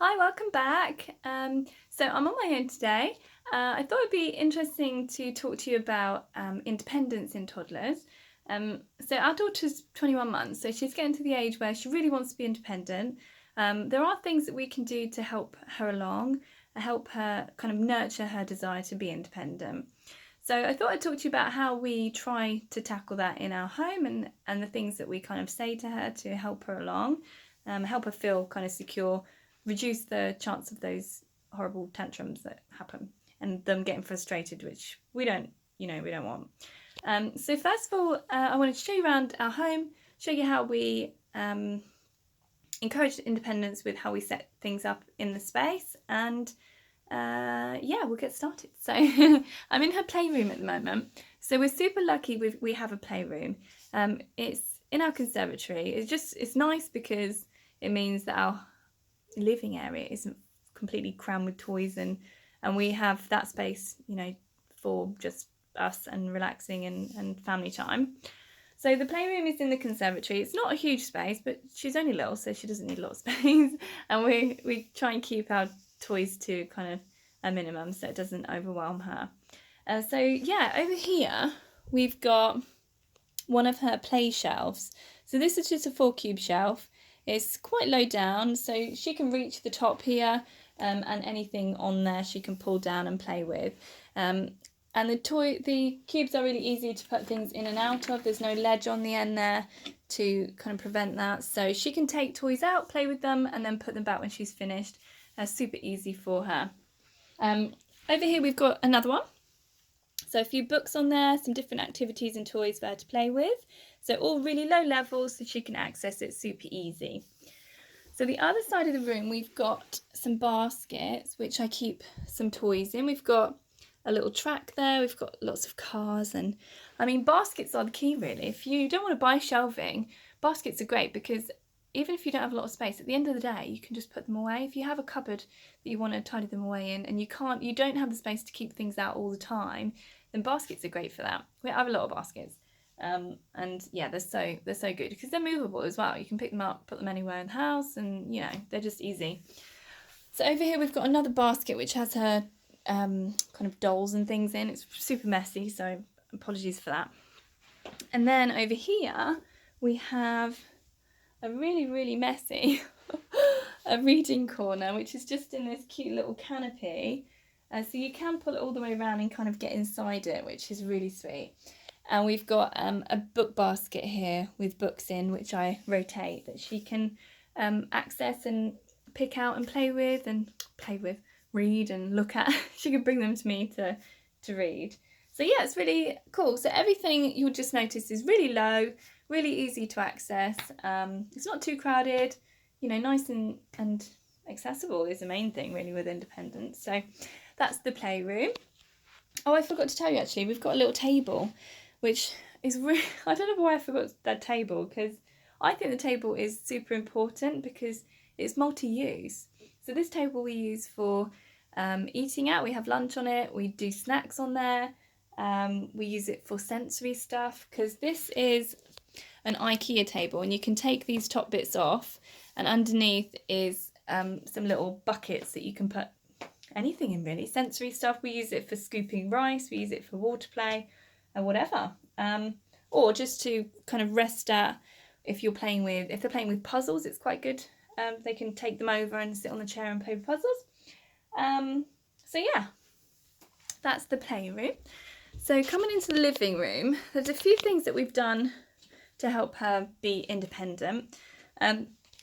Hi, welcome back. So I'm on my own today. I thought it'd be interesting to talk to you about independence in toddlers. So our daughter's 21 months, so she's getting to the age where she really wants to be independent. There are things that we can do to help her along, help her kind of nurture her desire to be independent. So I thought I'd talk to you about how we try to tackle that in our home and the things that we kind of say to her to help her along, help her feel kind of secure, reduce the chance of those horrible tantrums that happen and them getting frustrated, which we don't want. So first of all, I wanted to show you around our home, show you how we encourage independence with how we set things up in the space, and yeah, we'll get started. So I'm in her playroom at the moment. So we're super lucky we have a playroom. It's in our conservatory. It's nice because it means that our living area isn't completely crammed with toys, and we have that space, for just us and relaxing and family time. So the playroom is in the conservatory. It's not a huge space, but she's only little, so she doesn't need a lot of space. And we try and keep our toys to kind of a minimum so it doesn't overwhelm her. So yeah, over here we've got one of her play shelves. So this is just a 4-cube shelf. It's quite low down, so she can reach the top here, and anything on there she can pull down and play with. And the cubes are really easy to put things in and out of. There's no ledge on the end there to kind of prevent that. So she can take toys out, play with them, and then put them back when she's finished. Super easy for her. Over here we've got another one. So a few books on there, some different activities and toys for her to play with. So all really low levels so she can access it super easy. So the other side of the room, we've got some baskets, which I keep some toys in. We've got a little track there. We've got lots of cars, and I mean, baskets are the key really. If you don't want to buy shelving, baskets are great because even if you don't have a lot of space, at the end of the day, you can just put them away. If you have a cupboard that you want to tidy them away in, and you don't have the space to keep things out all the time, then baskets are great for that. We have a lot of baskets. And yeah, they're so good because they're movable as well. You can pick them up, put them anywhere in the house, and they're just easy. So over here we've got another basket which has her kind of dolls and things in. It's super messy, so apologies for that. And then over here we have a really messy a reading corner, which is just in this cute little canopy. So you can pull it all the way around and kind of get inside it, which is really sweet. And we've got a book basket here with books in, which I rotate, that she can access and pick out and read and look at. She can bring them to me to read. So yeah, it's really cool. So everything you'll just notice is really low, really easy to access. It's not too crowded, nice and accessible is the main thing really with independence. So that's the playroom. Oh, I forgot to tell you actually, we've got a little table, which is really, I don't know why I forgot that table, because I think the table is super important because it's multi-use. So this table we use for eating out. We have lunch on it, we do snacks on there, we use it for sensory stuff, because this is an IKEA table and you can take these top bits off, and underneath is some little buckets that you can put anything in really. Sensory stuff, we use it for scooping rice, we use it for water play and whatever, or just to kind of rest at. If they're playing with puzzles, it's quite good. They can take them over and sit on the chair and play with puzzles. So yeah, that's the playroom. So coming into the living room, there's a few things that we've done to help her be independent.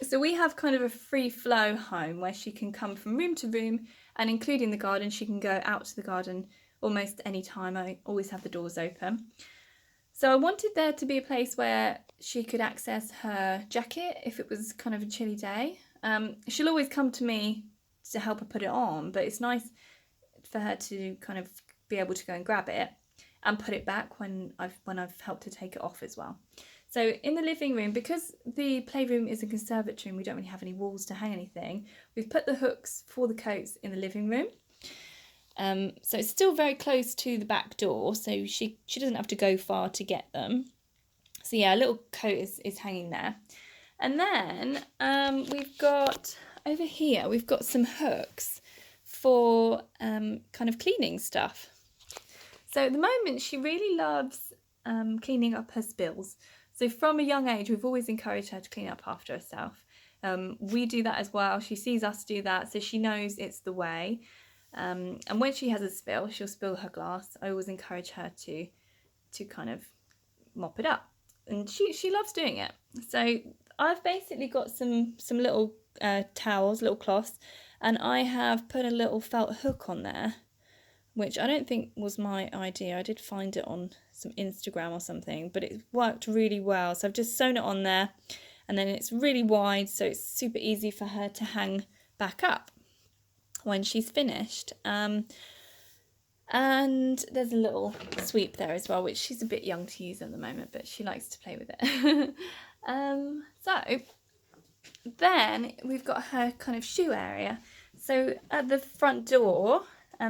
So we have kind of a free flow home where she can come from room to room, and including the garden, she can go out to the garden almost any time. I always have the doors open. So I wanted there to be a place where she could access her jacket if it was kind of a chilly day. She'll always come to me to help her put it on, but it's nice for her to kind of be able to go and grab it and put it back when I've helped her take it off as well. So in the living room, because the playroom is a conservatory and we don't really have any walls to hang anything, we've put the hooks for the coats in the living room. So it's still very close to the back door, so she doesn't have to go far to get them. So yeah, a little coat is hanging there. And then we've got over here we've got some hooks for kind of cleaning stuff. So at the moment she really loves cleaning up her spills. So from a young age we've always encouraged her to clean up after herself. We do that as well. She sees us do that, so she knows it's the way. And when she has a spill, she'll spill her glass. I always encourage her to kind of mop it up, and she loves doing it. So I've basically got some little towels, little cloths, and I have put a little felt hook on there, which I don't think was my idea. I did find it on some Instagram or something, but it worked really well. So I've just sewn it on there, and then it's really wide, so it's super easy for her to hang back up when she's finished. And there's a little sweep there as well, which she's a bit young to use at the moment, but she likes to play with it. So then we've got her kind of shoe area. So at the front door,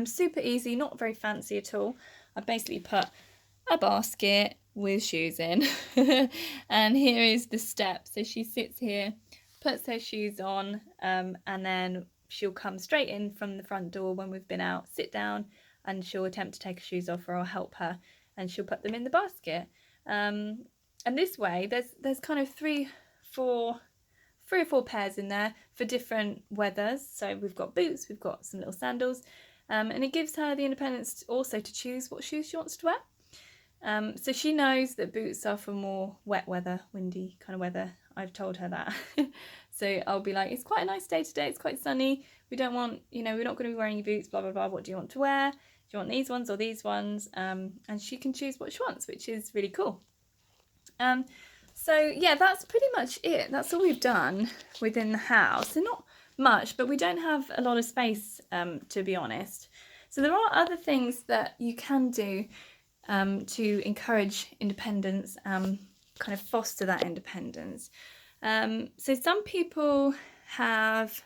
super easy, not very fancy at all. I basically put a basket with shoes in, and here is the step. So she sits here, puts her shoes on, and then she'll come straight in from the front door when we've been out, sit down, and she'll attempt to take her shoes off, or I'll help her, and she'll put them in the basket. And this way there's kind of three or four pairs in there for different weathers. So we've got boots, we've got some little sandals, and it gives her the independence also to choose what shoes she wants to wear. So she knows that boots are for more wet weather, windy kind of weather. I've told her that. So I'll be like, it's quite a nice day today, it's quite sunny, we don't want, we're not going to be wearing your boots, blah blah blah, what do you want to wear? Do you want these ones or these ones? And she can choose what she wants, which is really cool. So yeah, that's pretty much it. That's all we've done within the house. So not much, but we don't have a lot of space, to be honest. So there are other things that you can do to encourage independence, kind of foster that independence. So some people have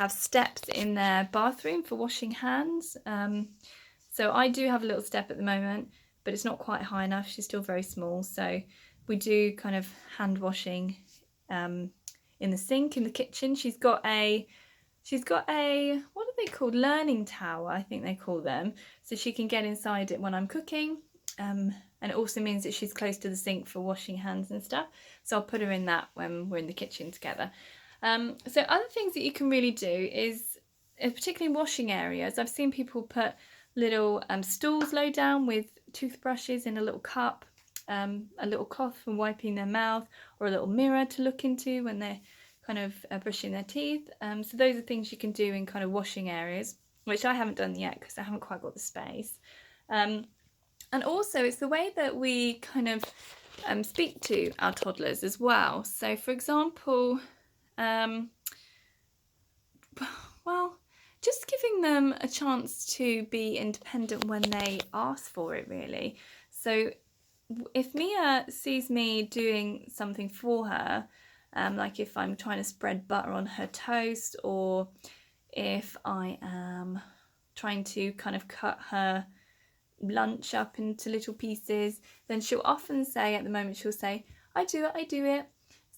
steps in their bathroom for washing hands. So I do have a little step at the moment, but it's not quite high enough. She's still very small. So we do kind of hand washing in the sink in the kitchen. She's got a what are they called? Learning tower, I think they call them. So she can get inside it when I'm cooking. And it also means that she's close to the sink for washing hands and stuff. So I'll put her in that when we're in the kitchen together. So other things that you can really do is, particularly in washing areas, I've seen people put little stools low down with toothbrushes in a little cup, a little cloth for wiping their mouth, or a little mirror to look into when they're kind of brushing their teeth. So those are things you can do in kind of washing areas, which I haven't done yet because I haven't quite got the space. And also it's the way that we kind of speak to our toddlers as well. So for example, well, just giving them a chance to be independent when they ask for it, really. So if Mia sees me doing something for her, like if I'm trying to spread butter on her toast, or if I am trying to kind of cut her lunch up into little pieces, then she'll often say, at the moment she'll say, I do it.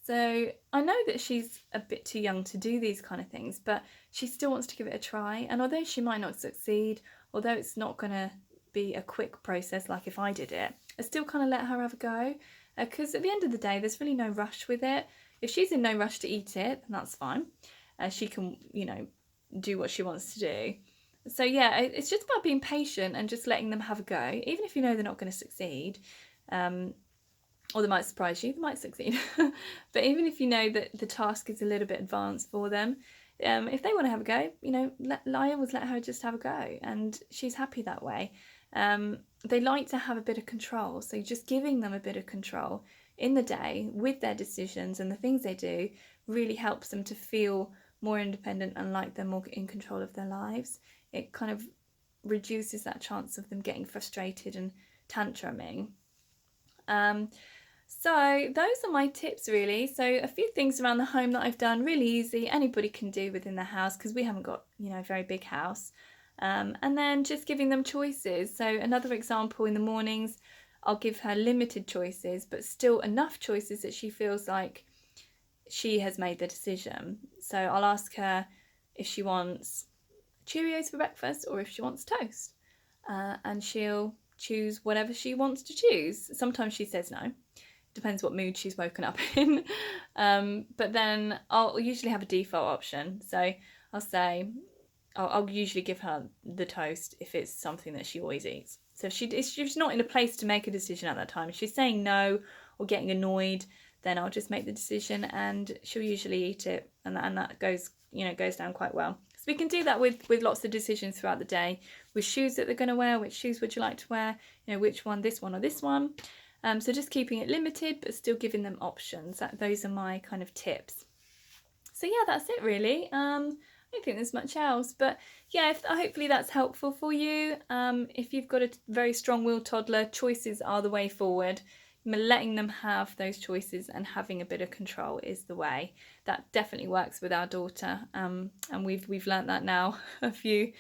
So I know that she's a bit too young to do these kind of things, but she still wants to give it a try. And although she might not succeed, although it's not going to be a quick process like if I did it, I still kind of let her have a go, because at the end of the day there's really no rush with it. If she's in no rush to eat it, then that's fine. She can, do what she wants to do. So yeah, it's just about being patient and just letting them have a go, even if you know they're not going to succeed. Or they might surprise you, they might succeed. But even if you know that the task is a little bit advanced for them, if they want to have a go, I always let her just have a go, and she's happy that way. They like to have a bit of control, so just giving them a bit of control in the day with their decisions and the things they do really helps them to feel more independent and like they're more in control of their lives. It kind of reduces that chance of them getting frustrated and tantruming. So those are my tips, really. So a few things around the home that I've done, really easy, anybody can do within the house, because we haven't got a very big house. And then just giving them choices. So another example, in the mornings I'll give her limited choices, but still enough choices that she feels like she has made the decision. So I'll ask her if she wants Cheerios for breakfast or if she wants toast, and she'll choose whatever she wants to choose. Sometimes she says no, depends what mood she's woken up in. But then I'll usually have a default option. So I'll say, I'll usually give her the toast if it's something that she always eats. So if she's not in a place to make a decision at that time, if she's saying no or getting annoyed, then I'll just make the decision and she'll usually eat it, and that goes down quite well. So we can do that with lots of decisions throughout the day, with shoes that they're going to wear. Which shoes would you like to wear? Which one, this one or this one? So just keeping it limited but still giving them options. Those are my kind of tips. So yeah, that's it really. I don't think there's much else, but yeah, hopefully that's helpful for you. If you've got a very strong-willed toddler, choices are the way forward. Letting them have those choices and having a bit of control is the way. That definitely works with our daughter, and we've learnt that now. A few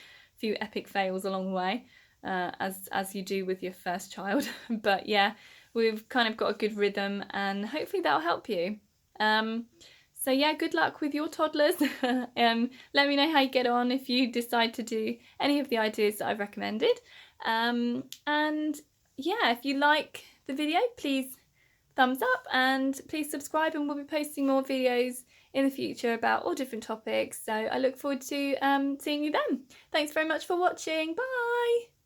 epic fails along the way, as you do with your first child. But yeah, we've kind of got a good rhythm, and hopefully that'll help you. So yeah, good luck with your toddlers. Let me know how you get on if you decide to do any of the ideas that I've recommended. And yeah, if you like the video, please thumbs up and please subscribe, and we'll be posting more videos in the future about all different topics. So I look forward to seeing you then. Thanks very much for watching. Bye!